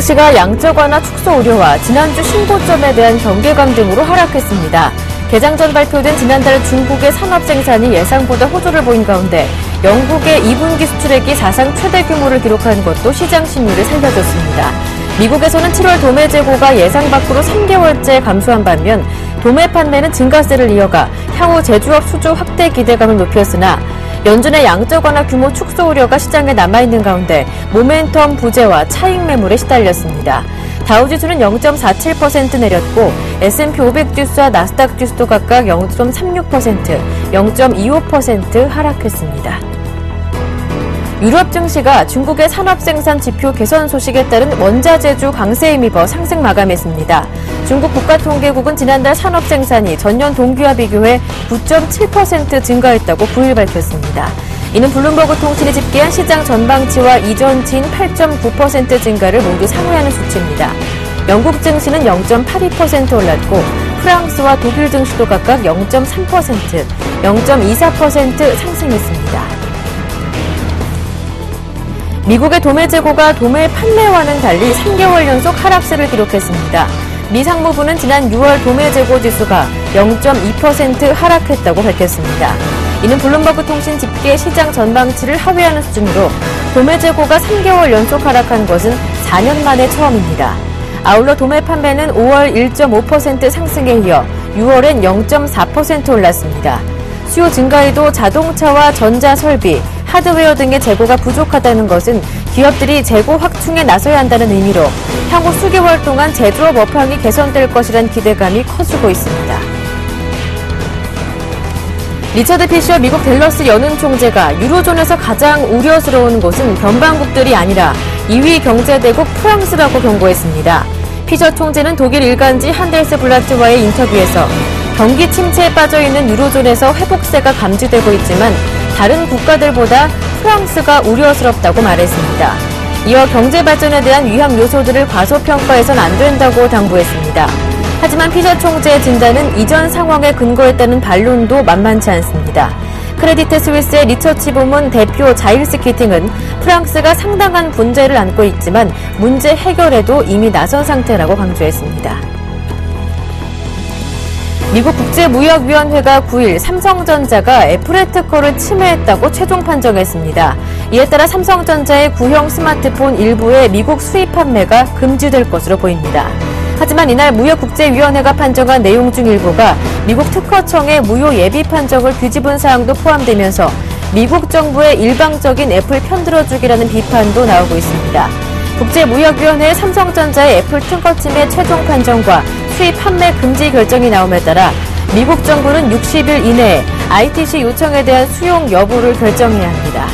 증시가 양적 완화 축소 우려와 지난주 신고점에 대한 경계감 등으로 하락했습니다. 개장 전 발표된 지난달 중국의 산업 생산이 예상보다 호조를 보인 가운데 영국의 2분기 수출액이 사상 최대 규모를 기록한 것도 시장 심리를 살려줬습니다. 미국에서는 7월 도매 재고가 예상 밖으로 3개월째 감소한 반면 도매 판매는 증가세를 이어가 향후 제조업 수주 확대 기대감을 높였으나 연준의 양적 완화 규모 축소 우려가 시장에 남아있는 가운데 모멘텀 부재와 차익 매물에 시달렸습니다. 다우지수는 0.47% 내렸고 S&P 500 지수와 나스닥 지수도 각각 0.36%, 0.25% 하락했습니다. 유럽 증시가 중국의 산업 생산 지표 개선 소식에 따른 원자재주 강세에 힘입어 상승 마감했습니다. 중국 국가통계국은 지난달 산업 생산이 전년 동기와 비교해 9.7% 증가했다고 9일 밝혔습니다. 이는 블룸버그 통신이 집계한 시장 전망치와 이전치인 8.9% 증가를 모두 상회하는 수치입니다. 영국 증시는 0.82% 올랐고 프랑스와 독일 증시도 각각 0.3%, 0.24% 상승했습니다. 미국의 도매 재고가 도매 판매와는 달리 3개월 연속 하락세를 기록했습니다. 미 상무부는 지난 6월 도매 재고 지수가 0.2% 하락했다고 밝혔습니다. 이는 블룸버그 통신 집계 시장 전망치를 하회하는 수준으로 도매 재고가 3개월 연속 하락한 것은 4년 만에 처음입니다. 아울러 도매 판매는 5월 1.5% 상승에 이어 6월엔 0.4% 올랐습니다. 수요 증가에도 자동차와 전자설비, 하드웨어 등의 재고가 부족하다는 것은 기업들이 재고 확충에 나서야 한다는 의미로 향후 수개월 동안 제조업 업황이 개선될 것이란 기대감이 커지고 있습니다. 리처드 피셔 미국 댈러스 연은 총재가 유로존에서 가장 우려스러운 곳은 변방국들이 아니라 2위 경제대국 프랑스라고 경고했습니다. 피셔 총재는 독일 일간지 한델스블라트와의 인터뷰에서 경기 침체에 빠져있는 유로존에서 회복세가 감지되고 있지만 다른 국가들보다 프랑스가 우려스럽다고 말했습니다. 이어 경제 발전에 대한 위험 요소들을 과소평가해서는 안 된다고 당부했습니다. 하지만 피셔 총재의 진단은 이전 상황에 근거했다는 반론도 만만치 않습니다. 크레디트 스위스의 리서치 부문 대표 자일스 키팅은 프랑스가 상당한 문제를 안고 있지만 문제 해결에도 이미 나선 상태라고 강조했습니다. 미국 국제무역위원회가 9일 삼성전자가 애플의 특허를 침해했다고 최종 판정했습니다. 이에 따라 삼성전자의 구형 스마트폰 일부의 미국 수입 판매가 금지될 것으로 보입니다. 하지만 이날 무역국제위원회가 판정한 내용 중 일부가 미국 특허청의 무효 예비 판정을 뒤집은 사항도 포함되면서 미국 정부의 일방적인 애플 편들어주기라는 비판도 나오고 있습니다. 국제무역위원회의 삼성전자의 애플 특허침해 최종 판정과 수입 판매 금지 결정이 나옴에 따라 미국 정부는 60일 이내에 ITC 요청에 대한 수용 여부를 결정해야 합니다.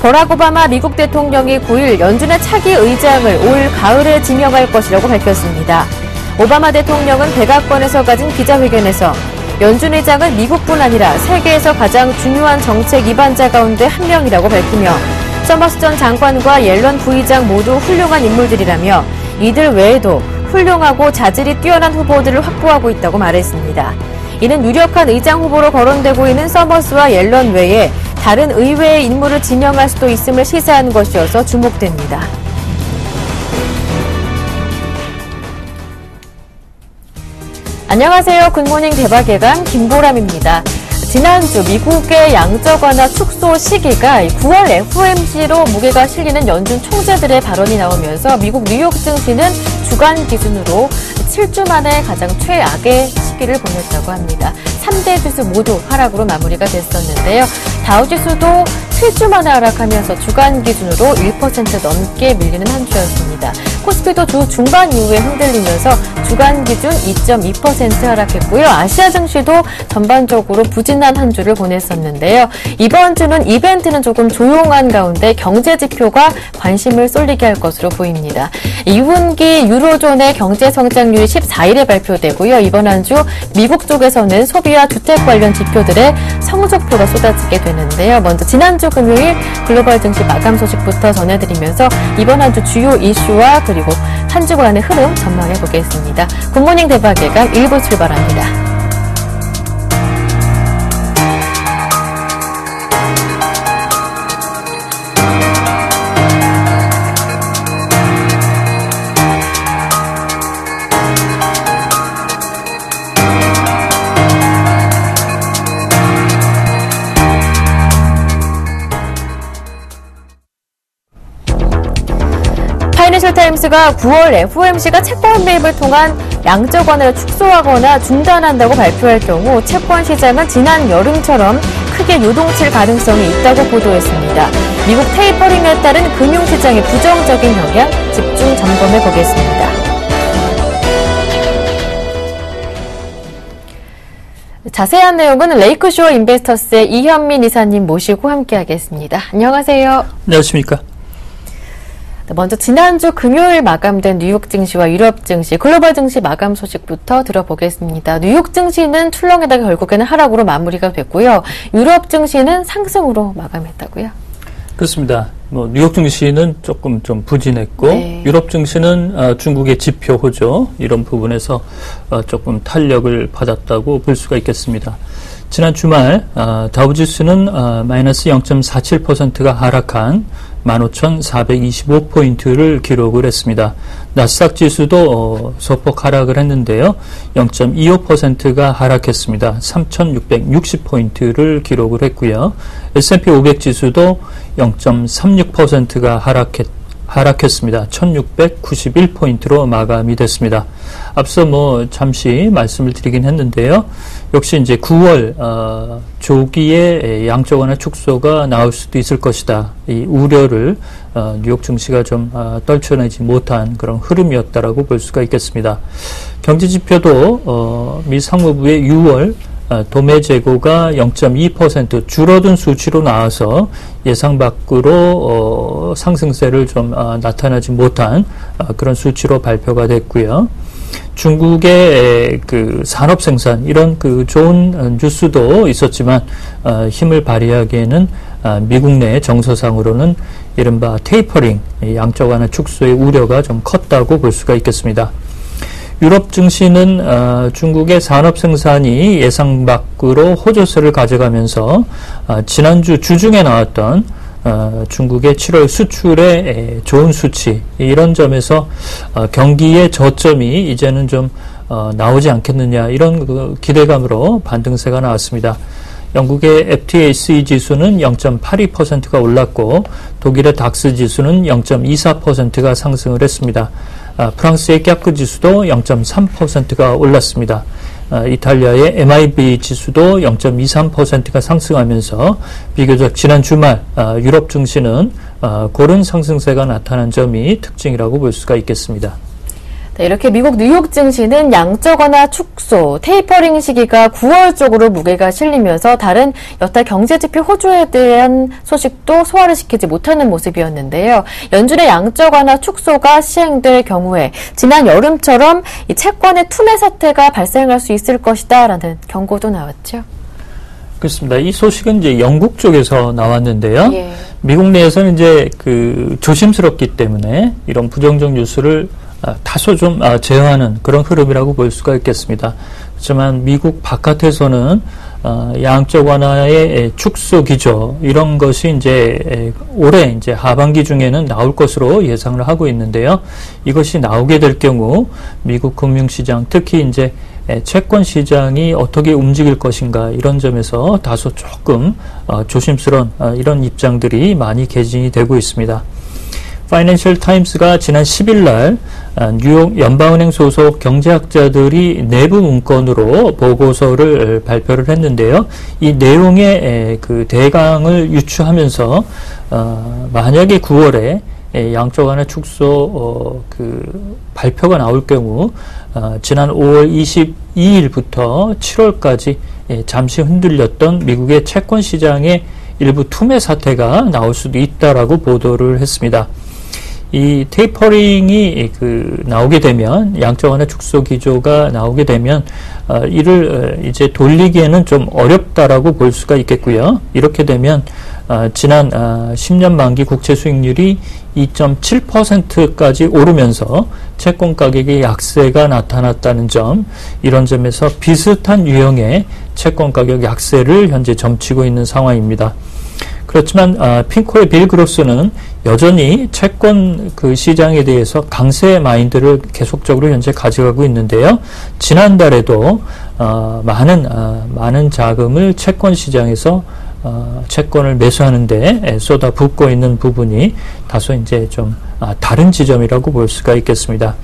버락 오바마 미국 대통령이 9일 연준의 차기 의장을 올 가을에 지명할 것이라고 밝혔습니다. 오바마 대통령은 백악관에서 가진 기자회견에서 연준 의장은 미국뿐 아니라 세계에서 가장 중요한 정책 입안자 가운데 한 명이라고 밝히며 서머스 전 장관과 옐런 부의장 모두 훌륭한 인물들이라며 이들 외에도 훌륭하고 자질이 뛰어난 후보들을 확보하고 있다고 말했습니다. 이는 유력한 의장 후보로 거론되고 있는 서머스와 옐런 외에 다른 의외의 인물을 지명할 수도 있음을 시사한 것이어서 주목됩니다. 안녕하세요. 굿모닝 대박예감 김보람입니다. 지난주 미국의 양적 완화 축소 시기가 9월 FOMC로 무게가 실리는 연준 총재들의 발언이 나오면서 미국 뉴욕 증시는 주간 기준으로 7주 만에 가장 최악의 시기를 보냈다고 합니다. 3대 지수 모두 하락으로 마무리가 됐었는데요. 다우지수도 7주 만에 하락하면서 주간 기준으로 1% 넘게 밀리는 한 주였습니다. 코스피도 주 중반 이후에 흔들리면서 주간 기준 2.2% 하락했고요. 아시아 증시도 전반적으로 부진한 한 주를 보냈었는데요. 이번 주는 이벤트는 조금 조용한 가운데 경제 지표가 관심을 쏠리게 할 것으로 보입니다. 2분기 유로존의 경제 성장률이 14일에 발표되고요. 이번 한 주 미국 쪽에서는 소비와 주택 관련 지표들의 성적표가 쏟아지게 되는데요. 먼저 지난주 금요일 글로벌 증시 마감 소식부터 전해드리면서 이번 한 주 주요 이슈와 그리고 한 주간의 흐름 전망해 보겠습니다. 굿모닝 대박예감 1부 출발합니다. 파이낸셜 타임스가 9월 FOMC가 채권 매입을 통한 양적 완화를 축소하거나 중단한다고 발표할 경우 채권 시장은 지난 여름처럼 크게 요동칠 가능성이 있다고 보도했습니다. 미국 테이퍼링에 따른 금융시장의 부정적인 영향 집중 점검해 보겠습니다. 자세한 내용은 레이크쇼어 인베스터스의 이현민 이사님 모시고 함께하겠습니다. 안녕하세요. 안녕하십니까. 먼저 지난주 금요일 마감된 뉴욕 증시와 유럽 증시, 글로벌 증시 마감 소식부터 들어보겠습니다. 뉴욕 증시는 출렁에다가 결국에는 하락으로 마무리가 됐고요. 유럽 증시는 상승으로 마감했다고요? 그렇습니다. 뉴욕 증시는 조금 좀 부진했고, 네. 유럽 증시는 중국의 지표 호조 이런 부분에서 조금 탄력을 받았다고 볼 수가 있겠습니다. 지난 주말 다우지수는 마이너스 0.47%가 하락한 15,425포인트를 기록을 했습니다. 나스닥 지수도 소폭 하락을 했는데요. 0.25%가 하락했습니다. 3,660포인트를 기록을 했고요. S&P 500 지수도 0.36%가 하락했습니다. 1691포인트로 마감이 됐습니다. 앞서 잠시 말씀을 드리긴 했는데요. 역시 이제 9월 조기에 양적 완화 축소가 나올 수도 있을 것이다. 이 우려를 뉴욕 증시가 좀 떨쳐내지 못한 그런 흐름이었다라고 볼 수가 있겠습니다. 경제 지표도 미 상무부의 6월 도매 재고가 0.2% 줄어든 수치로 나와서 예상 밖으로 상승세를 좀 나타나지 못한 그런 수치로 발표가 됐고요. 중국의 그 산업 생산 이런 그 좋은 뉴스도 있었지만 힘을 발휘하기에는 미국 내 정서상으로는 이른바 테이퍼링 양적 완화 축소의 우려가 좀 컸다고 볼 수가 있겠습니다. 유럽 증시는 중국의 산업 생산이 예상 밖으로 호조세를 가져가면서 지난주 주중에 나왔던 중국의 7월 수출의 좋은 수치 이런 점에서 경기의 저점이 이제는 좀 나오지 않겠느냐 이런 그 기대감으로 반등세가 나왔습니다. 영국의 FTSE 지수는 0.82%가 올랐고 독일의 닥스 지수는 0.24%가 상승을 했습니다. 프랑스의 깍크 지수도 0.3%가 올랐습니다. 이탈리아의 MIB 지수도 0.23%가 상승하면서 비교적 지난 주말 유럽 증시는 고른 상승세가 나타난 점이 특징이라고 볼 수가 있겠습니다. 네, 이렇게 미국 뉴욕 증시는 양적 완화 축소, 테이퍼링 시기가 9월 쪽으로 무게가 실리면서 다른 여타 경제지표 호조에 대한 소식도 소화를 시키지 못하는 모습이었는데요. 연준의 양적 완화 축소가 시행될 경우에 지난 여름처럼 이 채권의 투매 사태가 발생할 수 있을 것이다라는 경고도 나왔죠. 그렇습니다. 이 소식은 이제 영국 쪽에서 나왔는데요. 예. 미국 내에서는 이제 그 조심스럽기 때문에 이런 부정적 뉴스를 다소 좀 제어하는 그런 흐름이라고 볼 수가 있겠습니다. 하지만 미국 바깥에서는 양적 완화의 축소 기조 이런 것이 이제 올해 이제 하반기 중에는 나올 것으로 예상을 하고 있는데요. 이것이 나오게 될 경우 미국 금융시장 특히 이제 채권 시장이 어떻게 움직일 것인가 이런 점에서 다소 조금 조심스러운 이런 입장들이 많이 개진이 되고 있습니다. 파이낸셜 타임스가 지난 10일 날 뉴욕 연방은행 소속 경제학자들이 내부 문건으로 보고서를 발표를 했는데요. 이 내용의 그 대강을 유추하면서 만약에 9월에 양적 완화 축소 그 발표가 나올 경우 지난 5월 22일부터 7월까지 잠시 흔들렸던 미국의 채권 시장의 일부 투매 사태가 나올 수도 있다라고 보도를 했습니다. 이 테이퍼링이 나오게 되면 양적 완화 축소 기조가 나오게 되면 이를 이제 돌리기에는 좀 어렵다라고 볼 수가 있겠고요. 이렇게 되면 지난 10년 만기 국채 수익률이 2.7%까지 오르면서 채권 가격의 약세가 나타났다는 점, 이런 점에서 비슷한 유형의 채권 가격 약세를 현재 점치고 있는 상황입니다. 그렇지만 핑코의 빌 그로스는 여전히 채권 그 시장에 대해서 강세 마인드를 계속적으로 현재 가져가고 있는데요. 지난달에도 많은 자금을 채권 시장에서 채권을 매수하는데 쏟아붓고 있는 부분이 다소 이제 좀 다른 지점이라고 볼 수가 있겠습니다.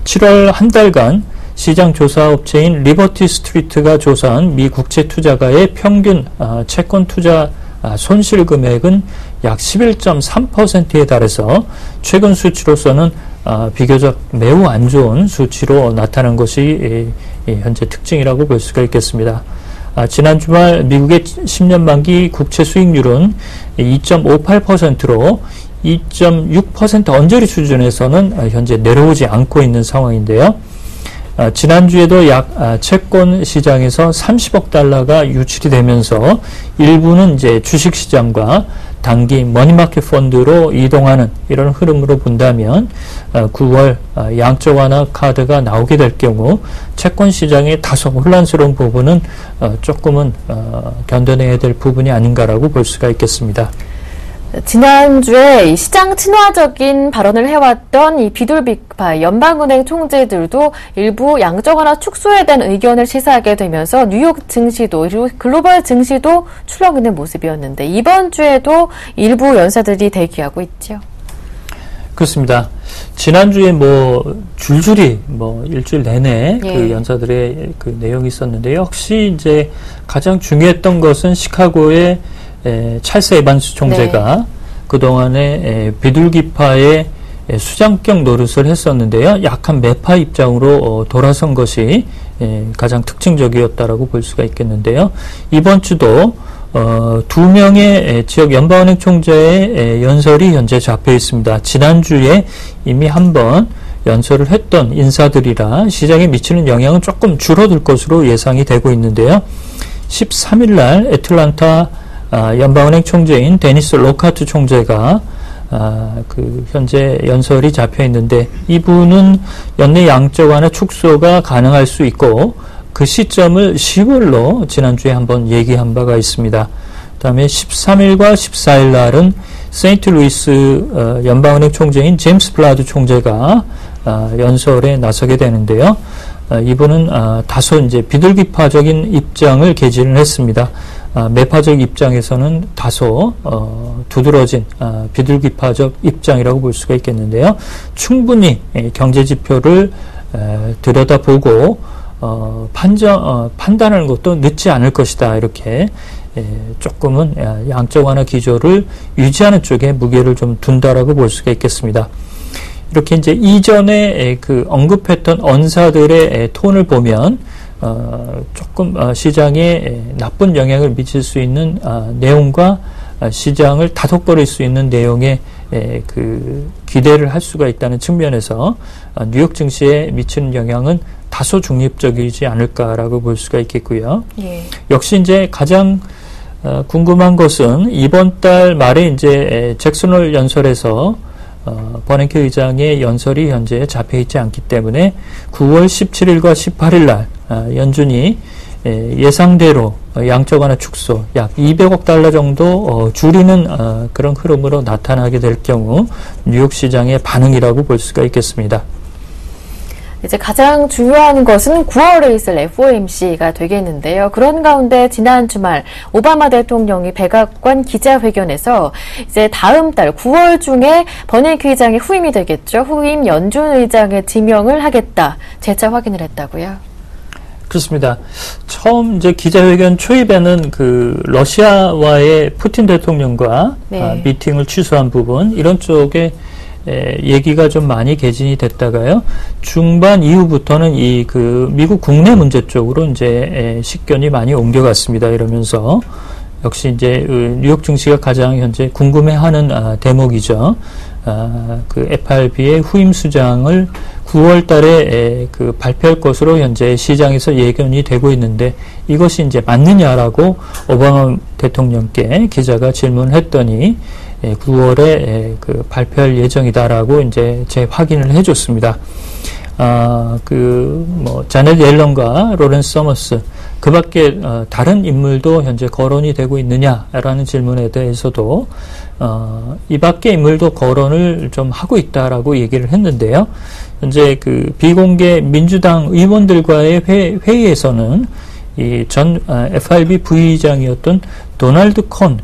7월 한 달간 시장 조사 업체인 리버티 스트리트가 조사한 미 국채 투자가의 평균 채권 투자 손실 금액은 약 11.3%에 달해서 최근 수치로서는 비교적 매우 안 좋은 수치로 나타난 것이 현재 특징이라고 볼 수가 있겠습니다. 지난 주말 미국의 10년 만기 국채 수익률은 2.58%로 2.6% 언저리 수준에서는 현재 내려오지 않고 있는 상황인데요. 지난주에도 채권 시장에서 30억 달러가 유출이 되면서 일부는 이제 주식 시장과 단기 머니마켓 펀드로 이동하는 이런 흐름으로 본다면 9월 양적 완화 카드가 나오게 될 경우 채권 시장의 다소 혼란스러운 부분은 조금은 견뎌내야 될 부분이 아닌가라고 볼 수가 있겠습니다. 지난주에 이 시장 친화적인 발언을 해왔던 이 비둘기파 연방은행 총재들도 일부 양적 완화 축소에 대한 의견을 시사하게 되면서 뉴욕 증시도 그리고 글로벌 증시도 출렁이는 모습이었는데 이번 주에도 일부 연사들이 대기하고 있죠. 그렇습니다. 지난주에 줄줄이 일주일 내내 그 연사들의 그 내용이 있었는데요. 역시 이제 가장 중요했던 것은 시카고의 찰스 에반스 총재가 그동안에 비둘기파의 수장격 노릇을 했었는데요. 약한 매파 입장으로 돌아선 것이 가장 특징적이었다라고 볼 수가 있겠는데요. 이번 주도 2명의 지역 연방은행 총재의 연설이 현재 잡혀 있습니다. 지난주에 이미 한번 연설을 했던 인사들이라 시장에 미치는 영향은 조금 줄어들 것으로 예상이 되고 있는데요. 13일 날 애틀란타 연방은행 총재인 데니스 로카트 총재가 현재 연설이 잡혀 있는데 이분은 연내 양적 완화 축소가 가능할 수 있고 그 시점을 10월로 지난주에 한번 얘기한 바가 있습니다. 그다음에 13일과 14일 날은 세인트루이스 연방은행 총재인 제임스 블라드 총재가 연설에 나서게 되는데요. 이분은 다소 이제 비둘기파적인 입장을 개진을 했습니다. 매파적 입장에서는 다소 두드러진 비둘기파적 입장이라고 볼 수가 있겠는데요. 충분히 경제 지표를 들여다보고 판단하는 것도 늦지 않을 것이다. 이렇게 조금은 양적 완화 기조를 유지하는 쪽에 무게를 좀 둔다라고 볼 수가 있겠습니다. 이렇게 이제 이전에 언급했던 언사들의 톤을 보면 조금 시장에 나쁜 영향을 미칠 수 있는 내용과 시장을 다독거릴 수 있는 내용에 기대를 할 수가 있다는 측면에서 뉴욕 증시에 미치는 영향은 다소 중립적이지 않을까라고 볼 수가 있겠고요. 역시 이제 가장 궁금한 것은 이번 달 말에 이제 잭슨홀 연설에서 버냉키 의장의 연설이 현재 잡혀 있지 않기 때문에 9월 17일과 18일 날 연준이 예상대로 양적 완화 축소 약 200억 달러 정도 줄이는 그런 흐름으로 나타나게 될 경우 뉴욕 시장의 반응이라고 볼 수가 있겠습니다. 이제 가장 중요한 것은 9월에 있을 FOMC가 되겠는데요. 그런 가운데 지난 주말 오바마 대통령이 백악관 기자회견에서 이제 다음 달 9월 중에 버냉키 의장의 후임이 되겠죠. 후임 연준 의장의 지명을 하겠다. 재차 확인을 했다고요. 그렇습니다. 처음 이제 기자회견 초입에는 러시아와의 푸틴 대통령과 미팅을 취소한 부분 이런 쪽에 얘기가 좀 많이 개진이 됐다가요. 중반 이후부터는 미국 국내 문제 쪽으로 이제 식견이 많이 옮겨갔습니다. 이러면서 역시 이제 뉴욕 증시가 가장 현재 궁금해하는 대목이죠. FRB의 후임 수장을 9월 달에 발표할 것으로 현재 시장에서 예견이 되고 있는데 이것이 이제 맞느냐라고 오바마 대통령께 기자가 질문을 했더니 9월에 발표할 예정이다라고 이제 재확인을 해줬습니다. 자넷 옐런과 로렌스 서머스 그 밖에 다른 인물도 현재 거론이 되고 있느냐라는 질문에 대해서도 이 밖의 인물도 거론을 좀 하고 있다라고 얘기를 했는데요. 현재 비공개 민주당 의원들과의 회의에서는 이 전 FRB 부의장이었던 도널드 콘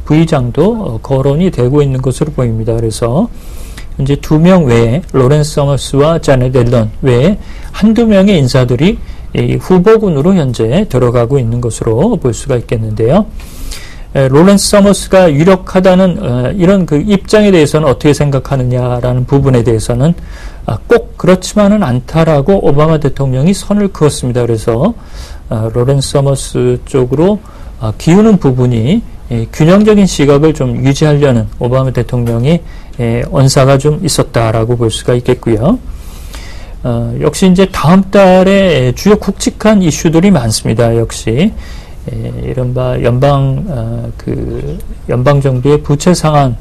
부의장도 거론이 되고 있는 것으로 보입니다. 그래서 이제 2명 외에 로렌스 서머스와 자넷 앨런 외에 한두 명의 인사들이 이 후보군으로 현재 들어가고 있는 것으로 볼 수가 있겠는데요. 로렌스 서머스가 유력하다는 이런 그 입장에 대해서는 어떻게 생각하느냐라는 부분에 대해서는 꼭 그렇지만은 않다라고 오바마 대통령이 선을 그었습니다. 그래서 로렌스 서머스 쪽으로 기우는 부분이 균형적인 시각을 좀 유지하려는 오바마 대통령의 언사가 좀 있었다라고 볼 수가 있겠고요. 역시 이제 다음 달에 주요 굵직한 이슈들이 많습니다. 역시 이른바 연방 정부의 부채 상황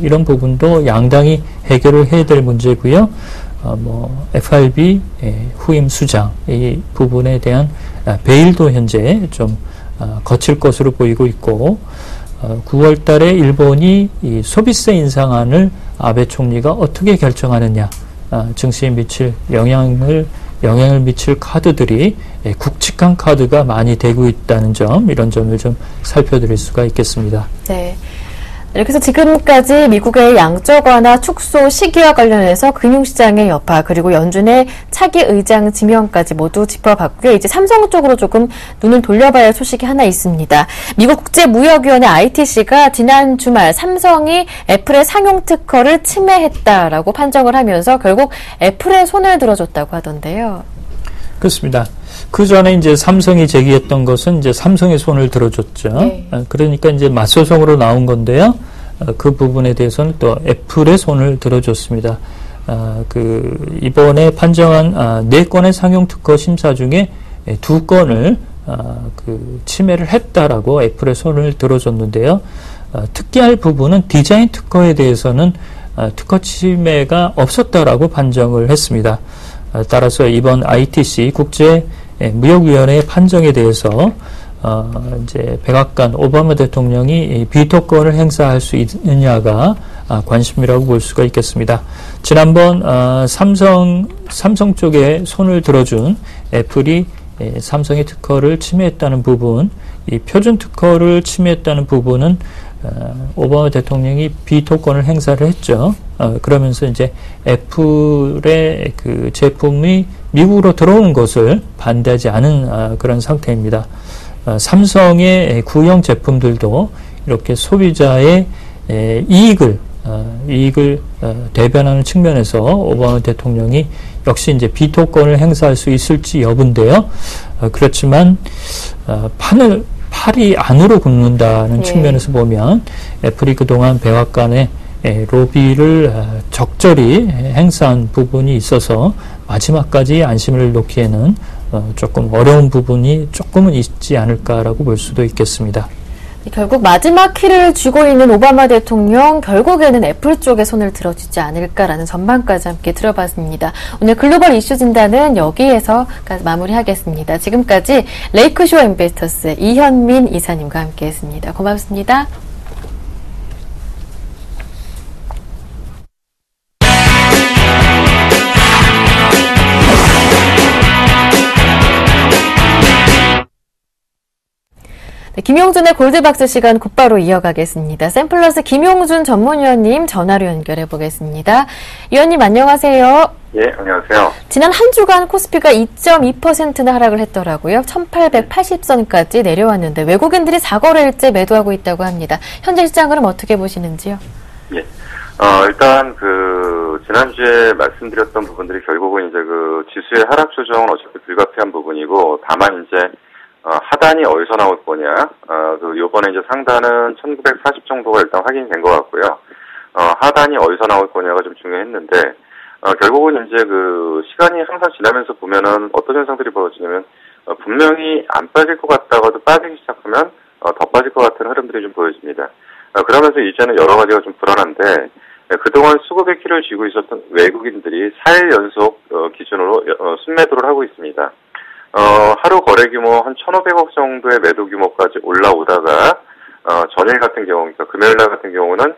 이런 부분도 양당이 해결을 해야 될 문제고요. FRB 후임 수장 이 부분에 대한 베일도 현재 좀 거칠 것으로 보이고 있고 9월 달에 일본이 이 소비세 인상안을 아베 총리가 어떻게 결정하느냐 증시에 미칠 영향을 미칠 카드들이 굵직한 카드가 많이 되고 있다는 점 이런 점을 좀 살펴드릴 수가 있겠습니다. 네. 이렇게 해서 지금까지 미국의 양적 완화 축소 시기와 관련해서 금융시장의 여파 그리고 연준의 차기 의장 지명까지 모두 짚어봤고요. 이제 삼성 쪽으로 조금 눈을 돌려봐야 할 소식이 하나 있습니다. 미국 국제무역위원회 ITC가 지난 주말 삼성이 애플의 상용 특허를 침해했다라고 판정을 하면서 결국 애플의 손을 들어줬다고 하던데요. 그렇습니다. 그 전에 이제 삼성이 제기했던 것은 이제 삼성의 손을 들어줬죠. 네. 그러니까 이제 맞소송으로 나온 건데요. 그 부분에 대해서는 또 애플의 손을 들어줬습니다. 이번에 판정한 4건의 상용 특허 심사 중에 2건을 침해를 했다라고 애플의 손을 들어줬는데요. 특이할 부분은 디자인 특허에 대해서는 특허 침해가 없었다라고 판정을 했습니다. 따라서 이번 ITC 국제 무역위원회의 판정에 대해서 이제 백악관 오바마 대통령이 비토권을 행사할 수 있느냐가 관심이라고 볼 수가 있겠습니다. 지난번 삼성 쪽에 손을 들어준 애플이 삼성의 특허를 침해했다는 부분, 이 표준 특허를 침해했다는 부분은 오바마 대통령이 비토권을 행사를 했죠. 그러면서 이제 애플의 그 제품이 미국으로 들어오는 것을 반대하지 않은 그런 상태입니다. 삼성의 구형 제품들도 이렇게 소비자의 이익을 대변하는 측면에서 오바마 대통령이 역시 이제 비토권을 행사할 수 있을지 여부인데요. 그렇지만 팔이 안으로 굽는다는 측면에서 보면 애플이 그동안 백악관의 로비를 적절히 행사한 부분이 있어서 마지막까지 안심을 놓기에는 조금 어려운 부분이 조금은 있지 않을까라고 볼 수도 있겠습니다. 결국 마지막 키를 쥐고 있는 오바마 대통령 결국에는 애플 쪽에 손을 들어주지 않을까라는 전망까지 함께 들어봤습니다. 오늘 글로벌 이슈 진단은 여기에서 마무리하겠습니다. 지금까지 레이크쇼 인베스터스 이현민 이사님과 함께했습니다. 고맙습니다. 네, 김용준의 골드박스 시간 곧바로 이어가겠습니다. 샘플러스 김용준 전문위원님 전화로 연결해 보겠습니다. 위원님 안녕하세요. 예, 안녕하세요. 지난 한 주간 코스피가 2.2%나 하락을 했더라고요. 1880선까지 내려왔는데 외국인들이 4거래일째 매도하고 있다고 합니다. 현재 시장 그럼 어떻게 보시는지요? 예. 일단 지난주에 말씀드렸던 부분들이 결국은 이제 지수의 하락 조정은 어차피 불가피한 부분이고 다만 이제 하단이 어디서 나올 거냐, 요번에 이제 상단은 1940 정도가 일단 확인된 것 같고요. 하단이 어디서 나올 거냐가 좀 중요했는데, 결국은 이제 시간이 항상 지나면서 보면은 어떤 현상들이 벌어지냐면, 분명히 안 빠질 것 같다가도 빠지기 시작하면, 더 빠질 것 같은 흐름들이 좀 보여집니다. 그러면서 이제는 여러 가지가 좀 불안한데, 그동안 수급의 키를 쥐고 있었던 외국인들이 4일 연속, 기준으로, 순매도를 하고 있습니다. 하루 거래 규모 한 1,500억 정도의 매도 규모까지 올라오다가, 전일 같은 경우, 그러니까 금요일 날 같은 경우는,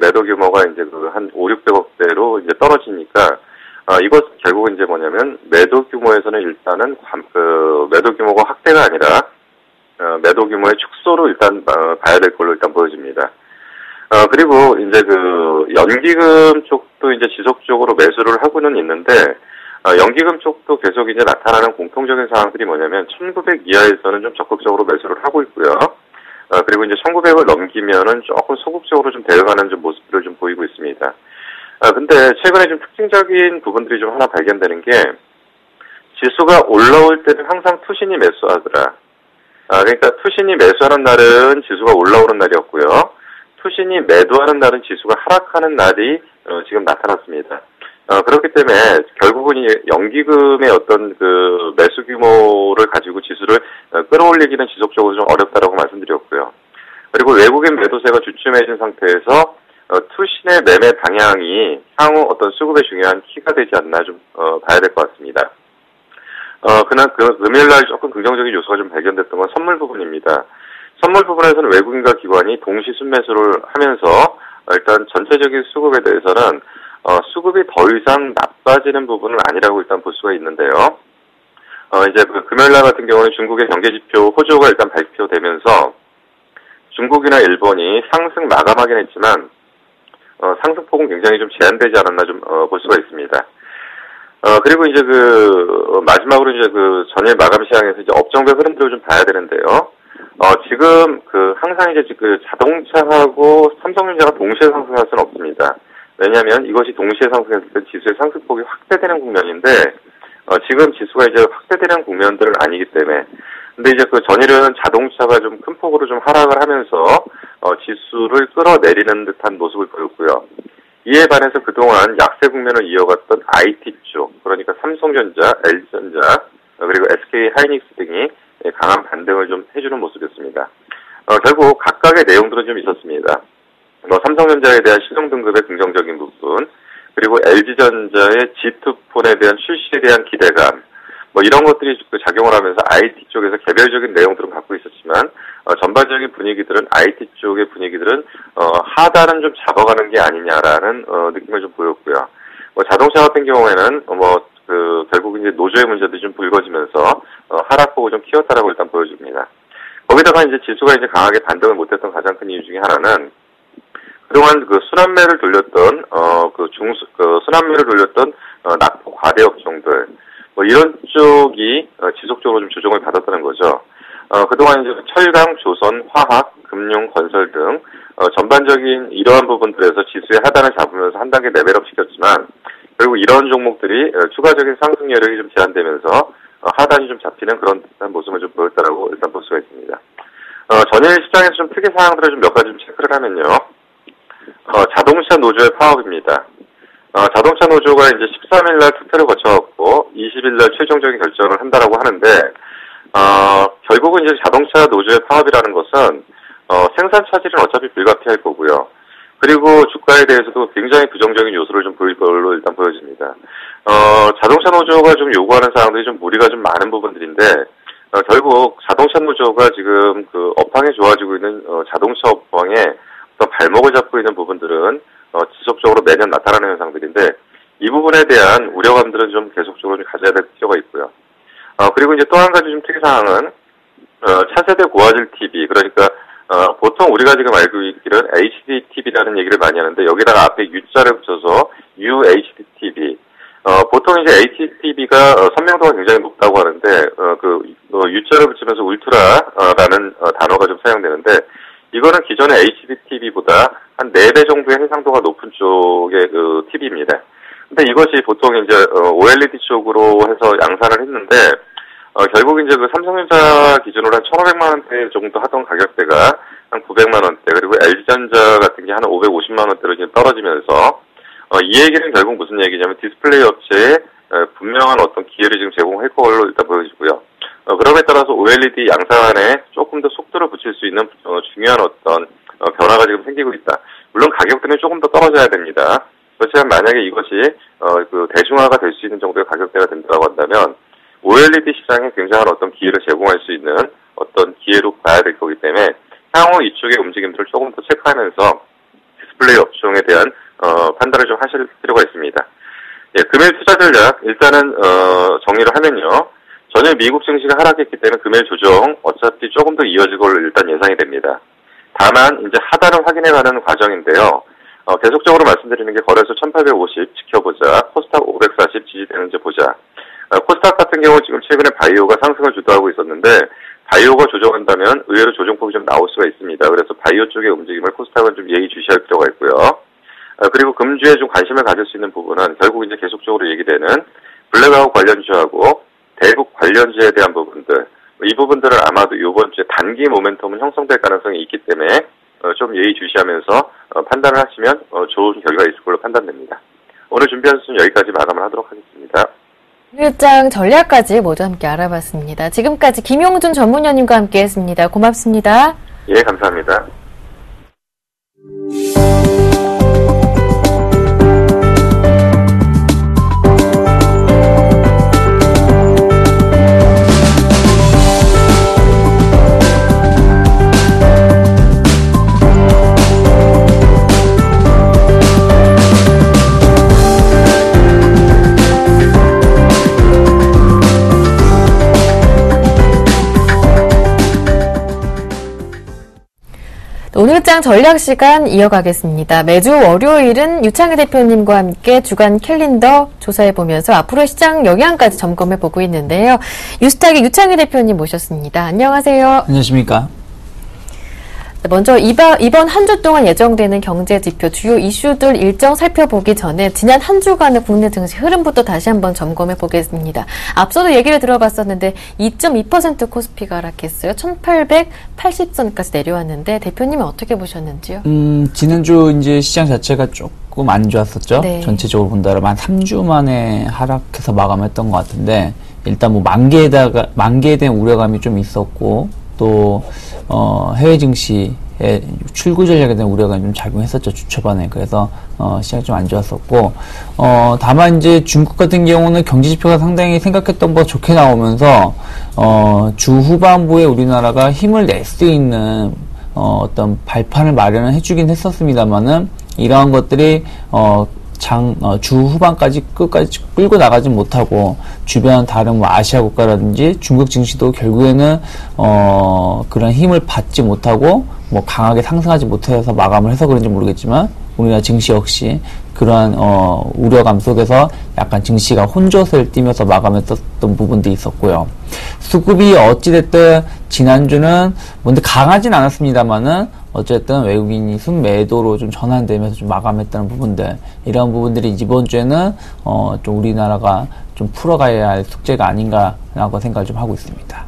매도 규모가 이제 한 500~600억대로 이제 떨어지니까, 이것 결국은 이제 뭐냐면, 매도 규모에서는 일단은, 매도 규모가 확대가 아니라, 매도 규모의 축소로 일단 봐야 될 걸로 일단 보여집니다. 그리고 이제 그 연기금 쪽도 이제 지속적으로 매수를 하고는 있는데 연기금 쪽도 계속 이제 나타나는 공통적인 사항들이 뭐냐면 1900 이하에서는 좀 적극적으로 매수를 하고 있고요. 그리고 이제 1900을 넘기면은 조금 소극적으로 좀 대응하는 좀 모습들을 좀 보이고 있습니다. 근데 최근에 좀 특징적인 부분들이 좀 하나 발견되는 게 지수가 올라올 때는 항상 투신이 매수하더라. 그러니까 투신이 매수하는 날은 지수가 올라오는 날이었고요. 투신이 매도하는 날은 지수가 하락하는 날이 지금 나타났습니다. 그렇기 때문에 결국은 이 연기금의 어떤 그 매수 규모를 가지고 지수를 끌어올리기는 지속적으로 좀 어렵다라고 말씀드렸고요. 그리고 외국인 매도세가 주춤해진 상태에서 투신의 매매 방향이 향후 어떤 수급에 중요한 키가 되지 않나 좀 봐야 될 것 같습니다. 그날 금요일날 조금 긍정적인 요소가 좀 발견됐던 건 선물 부분입니다. 선물 부분에서는 외국인과 기관이 동시 순매수를 하면서 일단 전체적인 수급에 대해서는 수급이 더 이상 나빠지는 부분은 아니라고 일단 볼 수가 있는데요. 이제 그 금요일날 같은 경우는 중국의 경제지표 호조가 일단 발표되면서 중국이나 일본이 상승 마감하긴 했지만 상승폭은 굉장히 좀 제한되지 않았나 좀 볼 수가 있습니다. 그리고 이제 마지막으로 이제 전일 마감 시장에서 이제 업종별 흐름들을 좀 봐야 되는데요. 지금 항상 이제 자동차하고 삼성전자가 동시에 상승할 수는 없습니다. 왜냐하면 이것이 동시에 상승했을 때 지수의 상승폭이 확대되는 국면인데, 지금 지수가 이제 확대되는 국면들은 아니기 때문에, 근데 이제 전일은 자동차가 좀 큰 폭으로 좀 하락을 하면서, 지수를 끌어내리는 듯한 모습을 보였고요. 이에 반해서 그동안 약세 국면을 이어갔던 IT 쪽, 그러니까 삼성전자, LG전자, 그리고 SK 하이닉스 등이 강한 반등을 좀 해주는 모습이었습니다. 결국 각각의 내용들은 좀 있었습니다. 삼성전자에 대한 시정 등급의 긍정적인 부분, 그리고 LG전자의 G2폰에 대한 출시에 대한 기대감, 이런 것들이 작용을 하면서 IT 쪽에서 개별적인 내용들은 갖고 있었지만, 전반적인 분위기들은 IT 쪽의 분위기들은 하단은 좀 잡아가는 게 아니냐라는 느낌을 좀 보였고요. 자동차 같은 경우에는 결국 이제 노조의 문제들이 좀 불거지면서 하락폭을 좀 키웠다라고 일단 보여줍니다. 거기다가 이제 지수가 이제 강하게 반등을 못했던 가장 큰 이유 중에 하나는 그동안 순환매를 돌렸던 순환매를 돌렸던 낙폭 과대 업종들 이런 쪽이 지속적으로 좀 조정을 받았다는 거죠. 그동안 이제 철강, 조선, 화학, 금융, 건설 등 전반적인 이러한 부분들에서 지수의 하단을 잡으면서 한 단계 레벨업 시켰지만 결국 이런 종목들이 추가적인 상승 여력이 좀 제한되면서 하단이 좀 잡히는 그런 모습을 좀 보였다라고 일단 볼 수가 있습니다. 전일 시장에서 좀 특이 사항들을 좀 몇 가지 좀 체크를 하면요. 자동차 노조의 파업입니다. 자동차 노조가 이제 13일날 투표를 거쳐갖고 20일날 최종적인 결정을 한다라고 하는데, 결국은 이제 자동차 노조의 파업이라는 것은, 생산 차질은 어차피 불가피할 거고요. 그리고 주가에 대해서도 굉장히 부정적인 요소를 좀 보일 걸로 일단 보여집니다. 자동차 노조가 좀 요구하는 사항들이 좀 무리가 좀 많은 부분들인데, 결국 자동차 노조가 지금 업황이 좋아지고 있는 자동차 업황에 어떤 발목을 잡고 있는 부분들은 지속적으로 매년 나타나는 현상들인데 이 부분에 대한 우려감들은 좀 계속적으로 좀 가져야 될 필요가 있고요. 그리고 이제 또 한 가지 좀 특이사항은 차세대 고화질 TV, 그러니까 보통 우리가 지금 알고 있기는 HD TV라는 얘기를 많이 하는데 여기다가 앞에 U자를 붙여서 UHD TV. 보통 이제 HD TV가 선명도가 굉장히 높다고 하는데 U자를 붙이면서 울트라라는 단어가 좀 사용되는데 이거는 기존의 HD TV보다 한 4배 정도의 해상도가 높은 쪽의 TV입니다. 근데 이것이 보통 이제 OLED 쪽으로 해서 양산을 했는데 결국 이제 삼성전자 기준으로 한 1,500만 원대 정도 하던 가격대가 한 900만 원대, 그리고 LG전자 같은 게 한 550만 원대로 지금 떨어지면서 이 얘기는 결국 무슨 얘기냐면 디스플레이 업체에 분명한 어떤 기회를 지금 제공할 걸로 일단 보여지고요. 그럼에 따라서 OLED 양산에 조금 더 속도를 붙일 수 있는 중요한 어떤 변화가 지금 생기고 있다. 물론 가격대는 조금 더 떨어져야 됩니다. 그렇지만 만약에 이것이 대중화가 될 수 있는 정도의 가격대가 된다고 한다면 OLED 시장에 굉장한 어떤 기회를 제공할 수 있는 어떤 기회로 봐야 될 거기 때문에 향후 이쪽의 움직임들을 조금 더 체크하면서 디스플레이 업종에 대한 판단을 좀 하실 필요가 있습니다. 예, 금일 투자 전략 일단은 정리를 하면요. 전일 미국 증시가 하락했기 때문에 금일 조정 어차피 조금 더 이어질 걸로 일단 예상이 됩니다. 다만 이제 하단을 확인해가는 과정인데요. 계속적으로 말씀드리는 게 거래소 1850 지켜보자, 코스닥 540 지지되는지 보자. 코스닥 같은 경우 지금 최근에 바이오가 상승을 주도하고 있었는데 바이오가 조정한다면 의외로 조정폭이 좀 나올 수가 있습니다. 그래서 바이오 쪽의 움직임을 코스닥은 좀 예의주시할 필요가 있고요. 그리고 금주에 좀 관심을 가질 수 있는 부분은 결국 이제 계속적으로 얘기되는 블랙아웃 관련주하고 대북 관련주에 대한 부분들, 이 부분들은 아마도 이번 주에 단기 모멘텀은 형성될 가능성이 있기 때문에 좀 예의주시하면서 판단을 하시면 좋은 결과가 있을 걸로 판단됩니다. 오늘 준비한 수는 여기까지 마감을 하도록 하겠습니다. 일장 전략까지 모두 함께 알아봤습니다. 지금까지 김용준 전문위원님과 함께했습니다. 고맙습니다. 예, 감사합니다. 오늘장 전략 시간 이어가겠습니다. 매주 월요일은 유창희 대표님과 함께 주간 캘린더 조사해보면서 앞으로의 시장 영향까지 점검해보고 있는데요. 유스탁의 유창희 대표님 모셨습니다. 안녕하세요. 안녕하십니까. 먼저 이번 한 주 동안 예정되는 경제지표 주요 이슈들 일정 살펴보기 전에 지난 한 주간의 국내 증시 흐름부터 다시 한번 점검해 보겠습니다. 앞서도 얘기를 들어봤었는데 2.2% 코스피가 하락했어요. 1880선까지 내려왔는데 대표님은 어떻게 보셨는지요? 지난주 이제 시장 자체가 조금 안 좋았었죠. 네. 전체적으로 본다면 한 3주 만에 하락해서 마감했던 것 같은데 일단 뭐 만개에 대한 우려감이 좀 있었고 또 해외 증시의 출구 전략에 대한 우려가 좀 작용했었죠, 주 초반에. 그래서 시장이 좀 안 좋았었고 다만 이제 중국 같은 경우는 경제 지표가 상당히 생각했던 것보다 좋게 나오면서 주 후반부에 우리나라가 힘을 낼 수 있는 어떤 발판을 마련을 해주긴 했었습니다만은 이러한 것들이 주 후반까지 끝까지 끌고 나가지 못하고 주변 다른 뭐 아시아 국가라든지 중국 증시도 결국에는 그런 힘을 받지 못하고 뭐 강하게 상승하지 못해서 마감을 해서 그런지 모르겠지만 우리나라 증시 역시 그러한 우려감 속에서 약간 증시가 혼조세를 띠면서 마감했었던 부분도 있었고요. 수급이 어찌됐든 지난주는 뭔데 강하진 않았습니다만은 어쨌든 외국인이 순매도로 좀 전환되면서 좀 마감했다는 부분들, 이런 부분들이 이번 주에는 좀 우리나라가 좀 풀어가야 할 숙제가 아닌가라고 생각을 좀 하고 있습니다.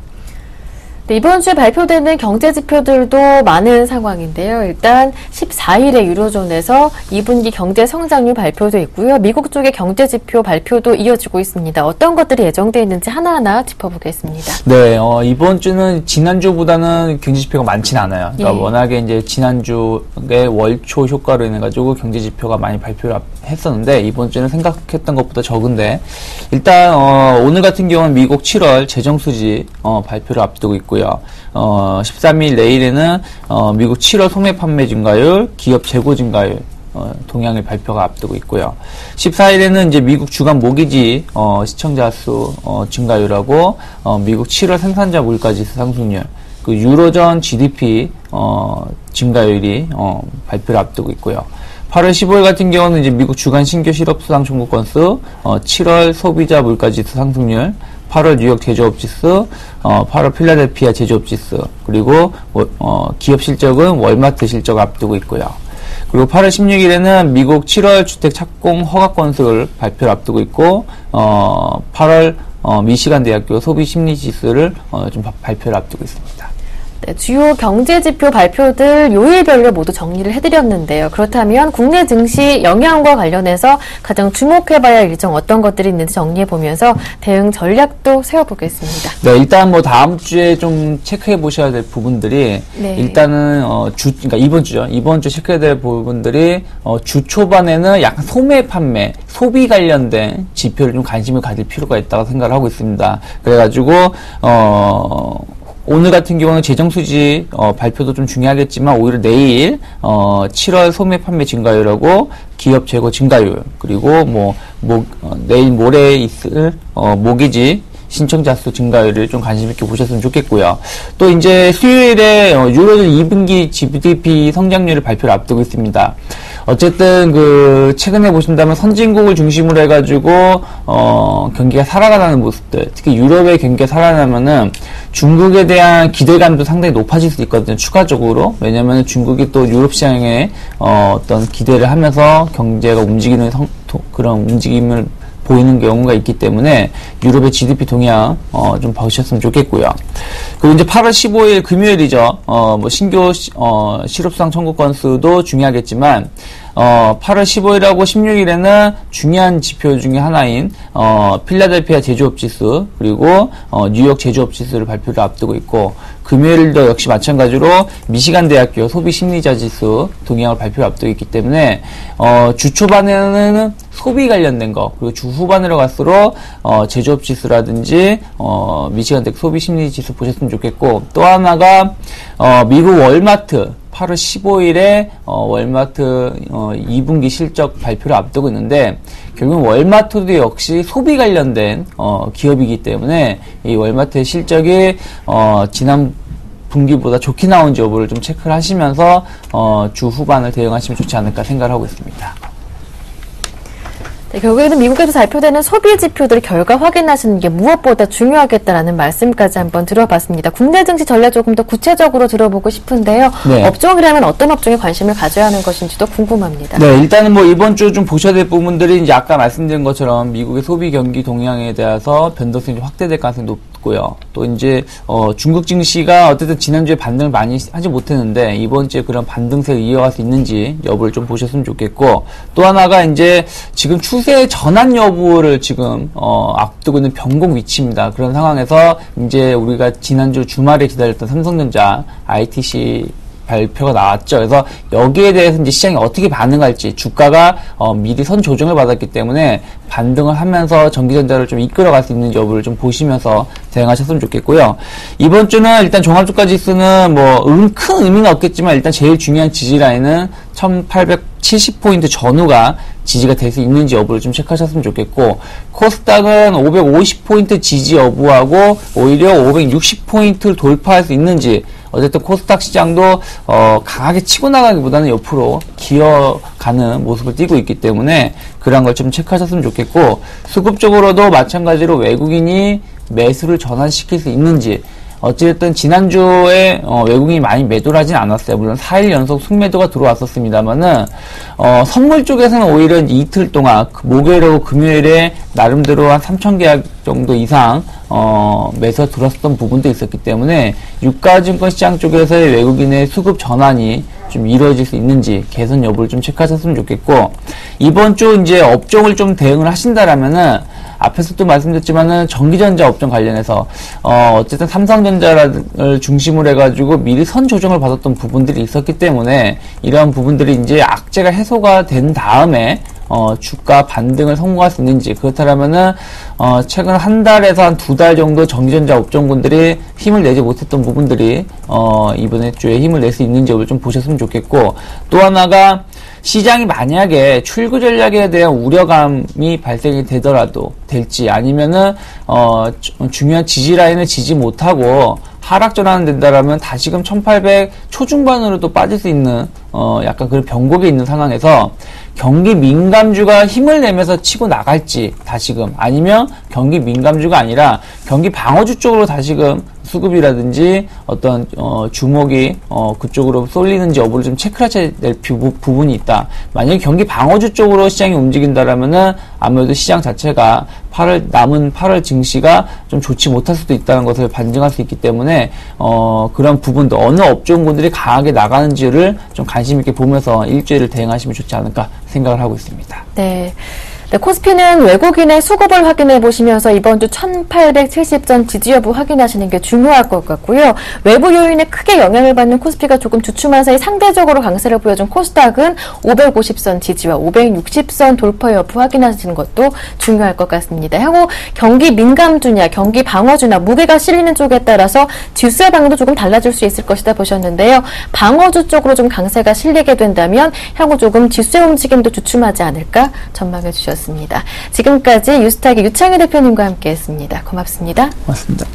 네, 이번 주에 발표되는 경제 지표들도 많은 상황인데요. 일단 14일에 유로존에서 2분기 경제 성장률 발표도 있고요. 미국 쪽의 경제 지표 발표도 이어지고 있습니다. 어떤 것들이 예정되어 있는지 하나하나 짚어보겠습니다. 네, 이번 주는 지난주보다는 경제 지표가 많지는 않아요. 그러니까 예. 워낙에 이제 지난주에 월초 효과로 인해 가지고 경제 지표가 많이 발표를 했었는데 이번 주는 생각했던 것보다 적은데 일단 오늘 같은 경우는 미국 7월 재정 수지 발표를 앞두고 있고요. 13일 내일에는 미국 7월 소매 판매 증가율, 기업 재고 증가율 동향의 발표가 앞두고 있고요. 14일에는 이제 미국 주간 모기지 시청자 수 증가율하고 미국 7월 생산자 물가지수 상승률, 그 유로존 GDP 증가율이 발표를 앞두고 있고요. 8월 15일 같은 경우는 이제 미국 주간 신규 실업 수당 청구 건수, 7월 소비자 물가지수 상승률, 8월 뉴욕 제조업 지수, 8월 필라델피아 제조업 지수, 그리고 기업 실적은 월마트 실적 앞두고 있고요. 그리고 8월 16일에는 미국 7월 주택 착공 허가 건수를 발표를 앞두고 있고 8월 미시간 대학교 소비 심리 지수를 좀 발표를 앞두고 있습니다. 네, 주요 경제 지표 발표들 요일별로 모두 정리를 해드렸는데요. 그렇다면 국내 증시 영향과 관련해서 가장 주목해봐야 할 일정 어떤 것들이 있는지 정리해보면서 대응 전략도 세워보겠습니다. 네, 일단 뭐 다음 주에 좀 체크해 보셔야 될 부분들이 네. 일단은 그러니까 이번 주죠. 이번 주 체크해야 될 부분들이 주 초반에는 약간 소매 판매, 소비 관련된 지표를 좀 관심을 가질 필요가 있다고 생각을 하고 있습니다. 그래가지고 오늘 같은 경우는 재정수지 발표도 좀 중요하겠지만 오히려 내일 7월 소매 판매 증가율하고 기업 재고 증가율, 그리고 내일 모레 있을 모기지 신청자 수 증가율을 좀 관심 있게 보셨으면 좋겠고요. 또 이제 수요일에 유로존 2분기 GDP 성장률을 발표를 앞두고 있습니다. 어쨌든 최근에 보신다면 선진국을 중심으로 해가지고 경기가 살아가는 모습들, 특히 유럽의 경기가 살아나면은 중국에 대한 기대감도 상당히 높아질 수 있거든요. 추가적으로. 왜냐면 중국이 또 유럽 시장에 어떤 기대를 하면서 경제가 움직이는 그런 움직임을 보이는 경우가 있기 때문에 유럽의 GDP 동향 좀 봐주셨으면 좋겠고요. 그리고 이제 8월 15일 금요일이죠. 신규 실업수당 청구 건수도 중요하겠지만 8월 15일하고 16일에는 중요한 지표 중에 하나인 필라델피아 제조업 지수 그리고 뉴욕 제조업 지수를 발표를 앞두고 있고 금요일도 역시 마찬가지로 미시간 대학교 소비 심리자 지수 동향을 발표를 앞두고 있기 때문에 주 초반에는 소비 관련된 거 그리고 주 후반으로 갈수록 제조업 지수라든지 미시간 대학 소비 심리 지수 보셨으면 좋겠고 또 하나가 미국 월마트 8월 15일에 월마트 2분기 실적 발표를 앞두고 있는데 결국 월마트도 역시 소비 관련된 기업이기 때문에 이 월마트의 실적이 지난 분기보다 좋게 나온지 여부를 좀 체크를 하시면서 주 후반을 대응하시면 좋지 않을까 생각을 하고 있습니다. 네, 결국에는 미국에서 발표되는 소비 지표들 결과 확인하시는 게 무엇보다 중요하겠다라는 말씀까지 한번 들어봤습니다. 국내 증시 전략 조금 더 구체적으로 들어보고 싶은데요. 네. 업종이라면 어떤 업종에 관심을 가져야 하는 것인지도 궁금합니다. 네, 일단은 이번 주 좀 보셔야 될 부분들이 이제 아까 말씀드린 것처럼 미국의 소비 경기 동향에 대해서 변동성이 확대될 가능성이 높고요. 또 이제 중국 증시가 어쨌든 지난주에 반등을 많이 하지 못했는데 이번 주에 그런 반등세를 이어갈 수 있는지 여부를 좀 보셨으면 좋겠고 또 하나가 이제 지금 추세 전환 여부를 지금 앞두고 있는 변곡 위치입니다. 그런 상황에서 이제 우리가 지난주 주말에 기다렸던 삼성전자 ITC 발표가 나왔죠. 그래서 여기에 대해서 이제 시장이 어떻게 반응할지 주가가 미리 선 조정을 받았기 때문에 반등을 하면서 전기전자를 좀 이끌어갈 수 있는 여부를 좀 보시면서 대응하셨으면 좋겠고요. 이번 주는 일단 종합주가 지수는 큰 의미는 없겠지만 일단 제일 중요한 지지라인은 1870포인트 전후가 지지가 될 수 있는지 여부를 좀 체크하셨으면 좋겠고 코스닥은 550포인트 지지 여부하고 오히려 560포인트를 돌파할 수 있는지 어쨌든 코스닥 시장도 강하게 치고 나가기보다는 옆으로 기어가는 모습을 띠고 있기 때문에 그런 걸 좀 체크하셨으면 좋겠고 수급적으로도 마찬가지로 외국인이 매수를 전환시킬 수 있는지 어찌됐든 지난주에 외국인이 많이 매도를 하진 않았어요. 물론 4일 연속 순매도가 들어왔었습니다만은 선물 쪽에서는 오히려 이틀 동안 목요일하고 금요일에 나름대로 한 3,000계약 정도 이상 매수가 들어왔었던 부분도 있었기 때문에 유가증권 시장 쪽에서의 외국인의 수급 전환이 좀 이루어질 수 있는지 개선 여부를 좀 체크하셨으면 좋겠고 이번 주 이제 업종을 좀 대응을 하신다라면은 앞에서도 말씀드렸지만은 전기전자 업종 관련해서 어쨌든 삼성전자를 중심으로 해가지고 미리 선 조정을 받았던 부분들이 있었기 때문에 이러한 부분들이 이제 악재가 해소가 된 다음에 주가 반등을 성공할 수 있는지 그렇다면은 최근 한 달에서 한 2달 정도 전기전자 업종군들이 힘을 내지 못했던 부분들이 이번에 주에 힘을 낼 수 있는지 좀 보셨으면 좋겠고 또 하나가 시장이 만약에 출구 전략에 대한 우려감이 발생이 되더라도 될지 아니면은 중요한 지지 라인을 지지 못하고 하락 전환 된다라면 다시금 1800 초중반으로 또 빠질 수 있는 약간 그런 변곡에 있는 상황에서 경기 민감주가 힘을 내면서 치고 나갈지 다시금 아니면 경기 민감주가 아니라 경기 방어주 쪽으로 다시금 수급이라든지 어떤 주목이 그쪽으로 쏠리는지 여부를 좀 체크하셔야 될 부분이 있다. 만약에 경기 방어주 쪽으로 시장이 움직인다라면은 아무래도 시장 자체가 남은 8월 증시가 좀 좋지 못할 수도 있다는 것을 반증할 수 있기 때문에 그런 부분도 어느 업종군들이 강하게 나가는지를 좀 관심 있게 보면서 일주일을 대응하시면 좋지 않을까 생각을 하고 있습니다. 네. 네, 코스피는 외국인의 수급을 확인해 보시면서 이번 주 1870선 지지 여부 확인하시는 게 중요할 것 같고요. 외부 요인에 크게 영향을 받는 코스피가 조금 주춤한 사이 상대적으로 강세를 보여준 코스닥은 550선 지지와 560선 돌파 여부 확인하시는 것도 중요할 것 같습니다. 향후 경기 민감주냐 경기 방어주나 무게가 실리는 쪽에 따라서 지수의 방향도 조금 달라질 수 있을 것이다 보셨는데요. 방어주 쪽으로 좀 강세가 실리게 된다면 향후 조금 지수의 움직임도 주춤하지 않을까 전망해 주셨습니다. 주셨습니다. 지금까지 유스탁의 유창희 대표님과 함께했습니다. 고맙습니다. 고맙습니다.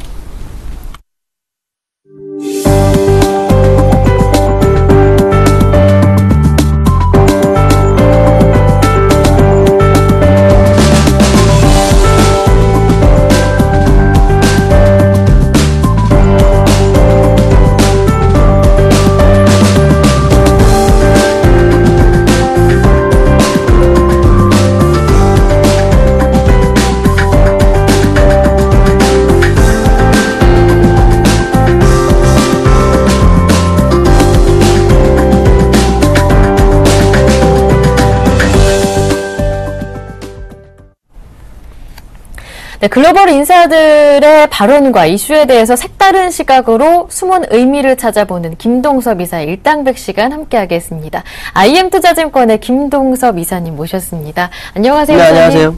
네, 글로벌 인사들의 발언과 이슈에 대해서 색다른 시각으로 숨은 의미를 찾아보는 김동섭 이사의 일당백 시간 함께하겠습니다. IM투자증권의 김동섭 이사님 모셨습니다. 안녕하세요. 네, 이사님. 안녕하세요.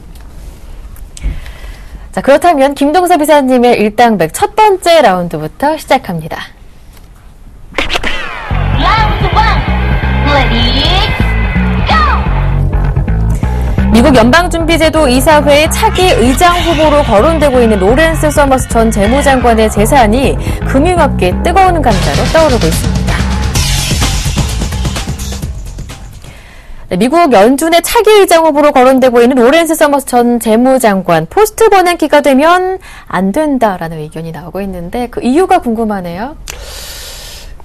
자, 그렇다면 김동섭 이사님의 일당백 첫 번째 라운드부터 시작합니다. 라운드 1, 레디, 고! 미국 연방준비제도 이사회의 차기 의장 후보로 거론되고 있는 로렌스 서머스 전 재무장관의 재산이 금융업계의 뜨거운 감자로 떠오르고 있습니다. 네, 미국 연준의 차기 의장 후보로 거론되고 있는 로렌스 서머스 전 재무장관 포스트 버냉키가 되면 안 된다라는 의견이 나오고 있는데 그 이유가 궁금하네요.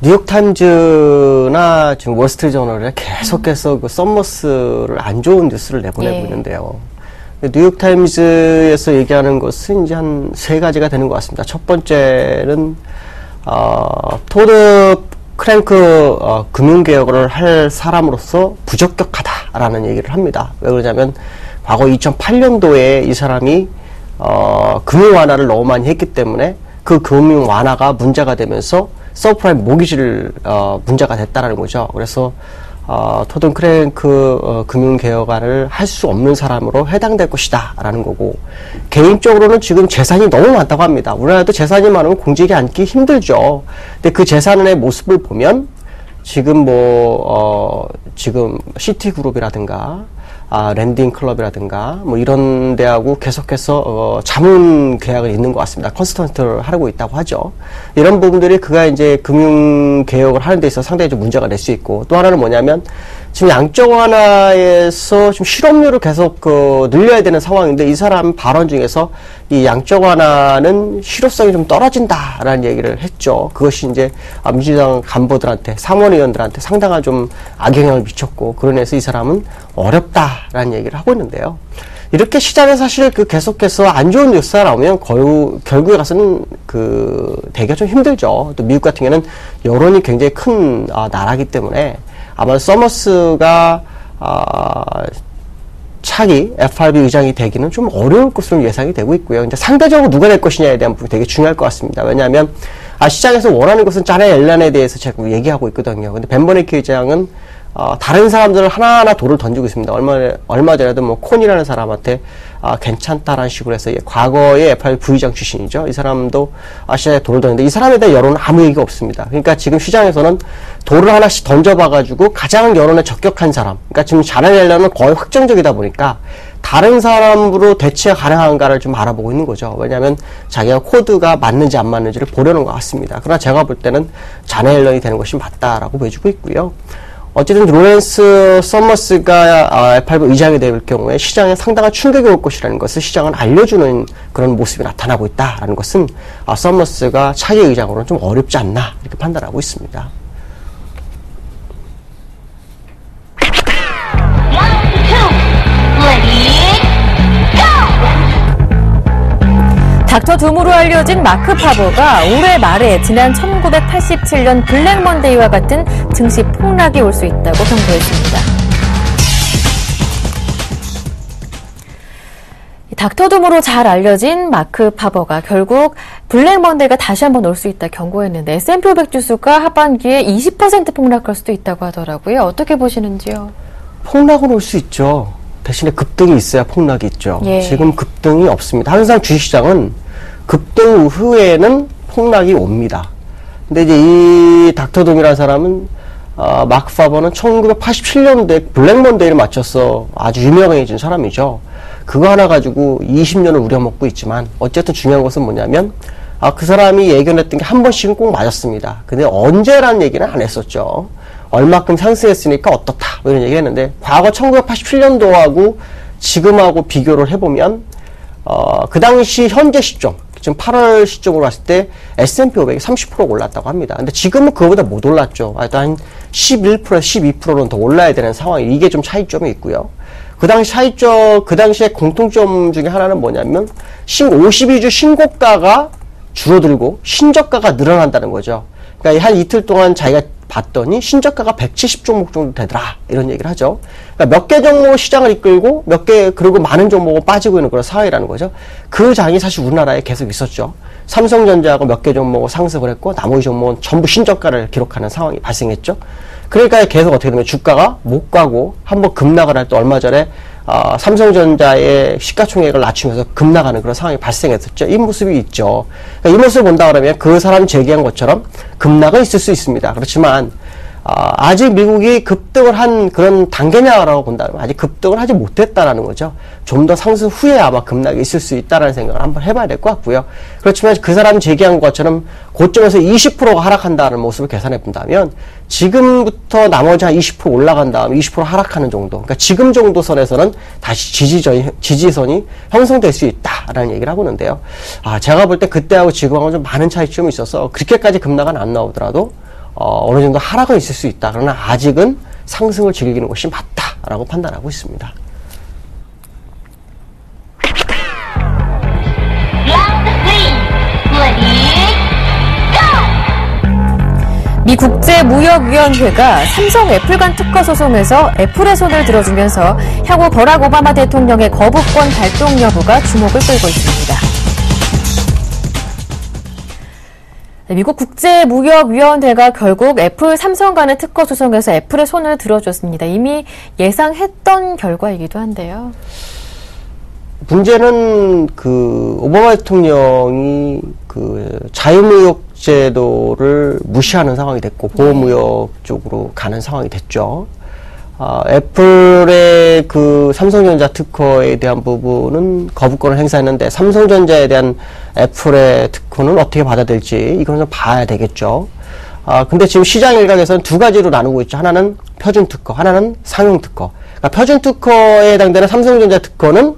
뉴욕타임즈나 지금 월스트리트저널에 계속해서 그 서머스를 안 좋은 뉴스를 내보내고 있는데요. 뉴욕타임즈에서 얘기하는 것은 이제 한 세 가지가 되는 것 같습니다. 첫 번째는 토드 크랭크 금융개혁을 할 사람으로서 부적격하다라는 얘기를 합니다. 왜 그러냐면 과거 2008년도에 이 사람이 금융 완화를 너무 많이 했기 때문에 그 금융 완화가 문제가 되면서 서브프라임 모기지를 문제가 됐다라는 거죠. 그래서 토든 크랭크 금융개혁안을 할 수 없는 사람으로 해당될 것이다 라는 거고, 개인적으로는 지금 재산이 너무 많다고 합니다. 우리나라도 재산이 많으면 공직에 앉기 힘들죠. 근데 그 재산의 모습을 보면 지금 지금 시티그룹이라든가 랜딩 클럽이라든가 뭐 이런 데하고 계속해서 자문 계약을 있는 것 같습니다. 컨설턴트를 하고 있다고 하죠. 이런 부분들이 그가 이제 금융 개혁을 하는 데 있어서 상당히 좀 문제가 될 수 있고, 또 하나는 뭐냐면 지금 양적 완화에서 좀 실업률을 계속 늘려야 되는 상황인데, 이 사람 발언 중에서 이 양적 완화는 실효성이 좀 떨어진다라는 얘기를 했죠. 그것이 이제 민주당 간부들한테, 상원의원들한테 상당한 좀 악영향을 미쳤고, 그런 데서 이 사람은 어렵다라는 얘기를 하고 있는데요. 이렇게 시장에 사실 계속해서 안 좋은 뉴스가 나오면 결국에 가서는 되기가 좀 힘들죠. 또 미국 같은 경우는 여론이 굉장히 큰 나라이기 때문에 아마 서머스가 차기 FRB 의장이 되기는 좀 어려울 것으로 예상이 되고 있고요. 이제 상대적으로 누가 될 것이냐에 대한 부분이 되게 중요할 것 같습니다. 왜냐하면 시장에서 원하는 것은 자네 옐런에 대해서 자꾸 얘기하고 있거든요. 근데 벤 버냉키 의장은 다른 사람들을 하나하나 돌을 던지고 있습니다. 얼마 전에도 뭐 콘이라는 사람한테 괜찮다라는 식으로 해서 과거의 FRB 부의장 출신이죠. 이 사람도 시장에 돌을 던졌는데 이 사람에 대한 여론은 아무 얘기가 없습니다. 그러니까 지금 시장에서는 돌을 하나씩 던져봐가지고 가장 여론에 적격한 사람, 그러니까 지금 자네 옐런은 거의 확정적이다 보니까 다른 사람으로 대체 가능한가를 좀 알아보고 있는 거죠. 왜냐하면 자기가 코드가 맞는지 안 맞는지를 보려는 것 같습니다. 그러나 제가 볼 때는 자네 옐런이 되는 것이 맞다라고 보여주고 있고요. 어쨌든 로렌스 서머스가 FRB 의장이 될 경우에 시장에 상당한 충격이 올 것이라는 것을 시장은 알려주는 그런 모습이 나타나고 있다라는 것은 서머스가 차기 의장으로는 좀 어렵지 않나 이렇게 판단하고 있습니다. 닥터 둠으로 알려진 마크 파버가 올해 말에 지난 1987년 블랙 먼데이와 같은 증시 폭락이 올 수 있다고 경고했습니다. 닥터 둠으로 잘 알려진 마크 파버가 결국 블랙 먼데이가 다시 한번 올 수 있다 경고했는데 S&P 500 지수가 하반기에 20% 폭락할 수도 있다고 하더라고요. 어떻게 보시는지요? 폭락은 올 수 있죠. 대신에 급등이 있어야 폭락이 있죠. 예. 지금 급등이 없습니다. 항상 주식시장은 급등 후에는 폭락이 옵니다. 근데 이제 이 닥터돔이라는 사람은 마크 파버는 1987년도에 블랙 먼데이를 맞춰서 아주 유명해진 사람이죠. 그거 하나 가지고 20년을 우려먹고 있지만 어쨌든 중요한 것은 뭐냐면 그 사람이 예견했던 게 한 번씩은 꼭 맞았습니다. 근데 언제라는 얘기는 안 했었죠. 얼마큼 상승했으니까 어떻다 뭐 이런 얘기 했는데 과거 1987년도하고 지금하고 비교를 해보면 그 당시 현재 시점 지금 8월 시점으로 봤을 때 S&P 500이 30% 올랐다고 합니다. 근데 지금은 그거보다 못 올랐죠. 한 11%에서 12%는 더 올라야 되는 상황이 이게 좀 차이점이 있고요. 그 당시에 공통점 중에 하나는 뭐냐면 52주 신고가가 줄어들고 신저가가 늘어난다는 거죠. 그러니까 한 이틀 동안 자기가 봤더니 신저가가 170종목 정도 되더라 이런 얘기를 하죠. 그러니까 몇 개 종목 시장을 이끌고 그리고 많은 종목은 빠지고 있는 그런 상황이라는 거죠. 그 장이 사실 우리나라에 계속 있었죠. 삼성전자하고 몇 개 종목을 상승을 했고 나머지 종목은 전부 신저가를 기록하는 상황이 발생했죠. 그러니까 계속 어떻게 되면 주가가 못 가고 한번 급락을 할 때 얼마 전에 삼성전자의 시가총액을 낮추면서 급락하는 그런 상황이 발생했었죠. 이 모습이 있죠. 그러니까 이 모습을 본다 그러면 그 사람 제기한 것처럼 급락은 있을 수 있습니다. 그렇지만 아직 미국이 급등을 한 그런 단계냐라고 본다면 아직 급등을 하지 못했다라는 거죠. 좀 더 상승 후에 아마 급락이 있을 수 있다라는 생각을 한번 해봐야 될 것 같고요. 그렇지만 그 사람이 제기한 것처럼 고점에서 20%가 하락한다는 모습을 계산해 본다면 지금부터 나머지 한 20% 올라간 다음에 20% 하락하는 정도, 그러니까 지금 정도 선에서는 다시 지지선이 형성될 수 있다라는 얘기를 하고 있는데요. 제가 볼 때 그때하고 지금하고 좀 많은 차이점이 있어서 그렇게까지 급락은 안 나오더라도 어느 정도 하락은 있을 수 있다. 그러나 아직은 상승을 즐기는 것이 맞다라고 판단하고 있습니다. 미 국제무역위원회가 삼성 애플 간 특허 소송에서 애플의 손을 들어주면서 향후 버락 오바마 대통령의 거부권 발동 여부가 주목을 끌고 있습니다. 미국 국제무역위원회가 결국 애플, 삼성 간의 특허 소송에서 애플의 손을 들어줬습니다. 이미 예상했던 결과이기도 한데요. 문제는 오바마 대통령이 자유무역 제도를 무시하는 상황이 됐고 보호무역 쪽으로 가는 상황이 됐죠. 애플의 삼성전자 특허에 대한 부분은 거부권을 행사했는데 삼성전자에 대한 애플의 특허는 어떻게 받아들일지 이건 좀 봐야 되겠죠. 근데 지금 시장 일각에서는 두 가지로 나누고 있죠. 하나는 표준 특허, 하나는 상용 특허. 그러니까 표준 특허에 해당되는 삼성전자 특허는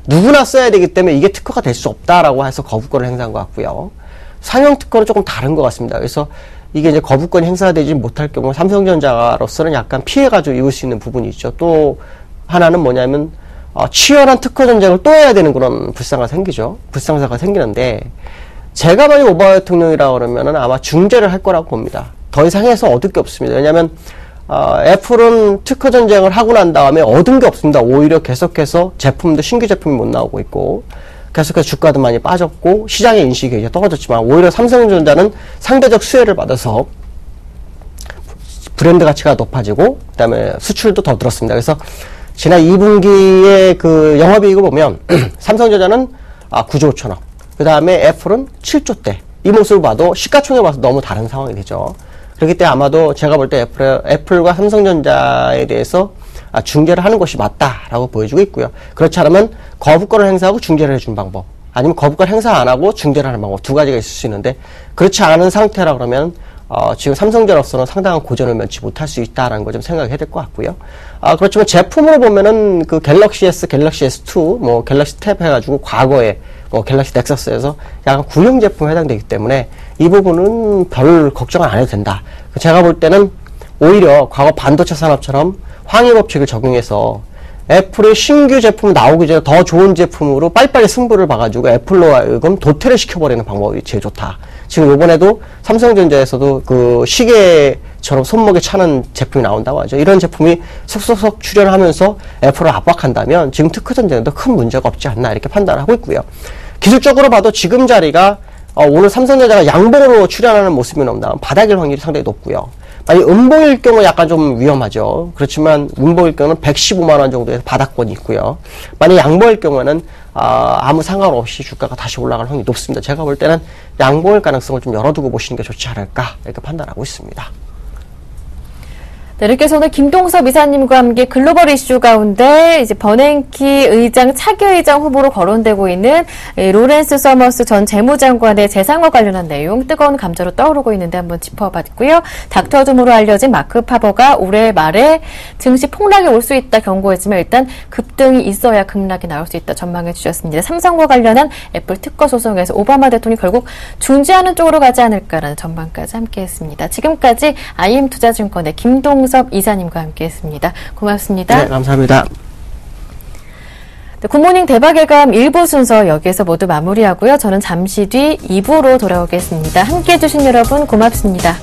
누구나 써야 되기 때문에 이게 특허가 될 수 없다라고 해서 거부권을 행사한 것 같고요. 상용 특허는 조금 다른 것 같습니다. 그래서 이게 이제 거부권이 행사되지 못할 경우 삼성전자로서는 약간 피해가지고 입을 수 있는 부분이 있죠. 또 하나는 뭐냐면 치열한 특허 전쟁을 또 해야 되는 그런 불상사가 생기는데 제가 만약 오바마 대통령이라고 그러면은 아마 중재를 할 거라고 봅니다. 더 이상 해서 얻을 게 없습니다. 왜냐하면 애플은 특허 전쟁을 하고 난 다음에 얻은 게 없습니다. 오히려 계속해서 신규 제품이 못 나오고 있고 계속해서 주가도 많이 빠졌고 시장의 인식이 이제 떨어졌지만 오히려 삼성전자는 상대적 수혜를 받아서 브랜드 가치가 높아지고 그다음에 수출도 더 늘었습니다. 그래서 지난 2분기의 영업이익을 보면 삼성전자는 9조 5천억, 그다음에 애플은 7조대. 이 모습을 봐도 시가총액을 봐서 너무 다른 상황이 되죠. 그렇기 때문에 아마도 제가 볼 때 애플과 삼성전자에 대해서 중재를 하는 것이 맞다라고 보여주고 있고요. 그렇지 않으면 거부권을 행사하고 중재를 해준 방법, 아니면 거부권 행사 안 하고 중재를 하는 방법 두 가지가 있을 수 있는데 그렇지 않은 상태라 그러면 지금 삼성전자로서는 상당한 고전을 면치 못할 수 있다라는 걸 좀 생각해야 될 것 같고요. 그렇지만 제품으로 보면은 갤럭시 S, 갤럭시 S2, 갤럭시 탭 해가지고 과거에 갤럭시 넥서스에서 약간 구형 제품에 해당되기 때문에 이 부분은 별 걱정을 안 해도 된다. 제가 볼 때는 오히려 과거 반도체 산업처럼 황해 법칙을 적용해서 애플의 신규 제품 나오기 전에 더 좋은 제품으로 빨리빨리 승부를 봐가지고 애플로 하여금 도태를 시켜버리는 방법이 제일 좋다. 지금 요번에도 삼성전자에서도 시계처럼 손목에 차는 제품이 나온다고 하죠. 이런 제품이 속속속 출현하면서 애플을 압박한다면 지금 특허 전쟁에도 큰 문제가 없지 않나 이렇게 판단을 하고 있고요. 기술적으로 봐도 지금 자리가 오늘 삼성전자가 양봉으로 출현하는 모습이 나온다면 바닥일 확률이 상당히 높고요. 만약 음봉일 경우 약간 좀 위험하죠. 그렇지만 음봉일 경우는 115만원 정도의 바닥권이 있고요. 만약 양봉일 경우에는 아무 상관없이 주가가 다시 올라갈 확률이 높습니다. 제가 볼 때는 양봉일 가능성을 좀 열어두고 보시는 게 좋지 않을까 이렇게 판단하고 있습니다. 네, 이렇게 해서 오늘 김동섭 이사님과 함께 글로벌 이슈 가운데 이제 버냉키 의장 차기 의장 후보로 거론되고 있는 로렌스 서머스 전 재무장관의 재산과 관련한 내용 뜨거운 감자로 떠오르고 있는데 한번 짚어봤고요. 닥터둠으로 알려진 마크 파버가 올해 말에 증시 폭락이 올 수 있다 경고했지만 일단 급등이 있어야 급락이 나올 수 있다 전망해 주셨습니다. 삼성과 관련한 애플 특허 소송에서 오바마 대통령이 결국 중지하는 쪽으로 가지 않을까라는 전망까지 함께했습니다. 지금까지 IM투자증권의 김동섭 이사님과 함께했습니다. 고맙습니다. 네, 감사합니다. 네, 굿모닝 대박예감 1부 순서 여기에서 모두 마무리하고요. 저는 잠시 뒤 2부로 돌아오겠습니다. 함께해 주신 여러분 고맙습니다.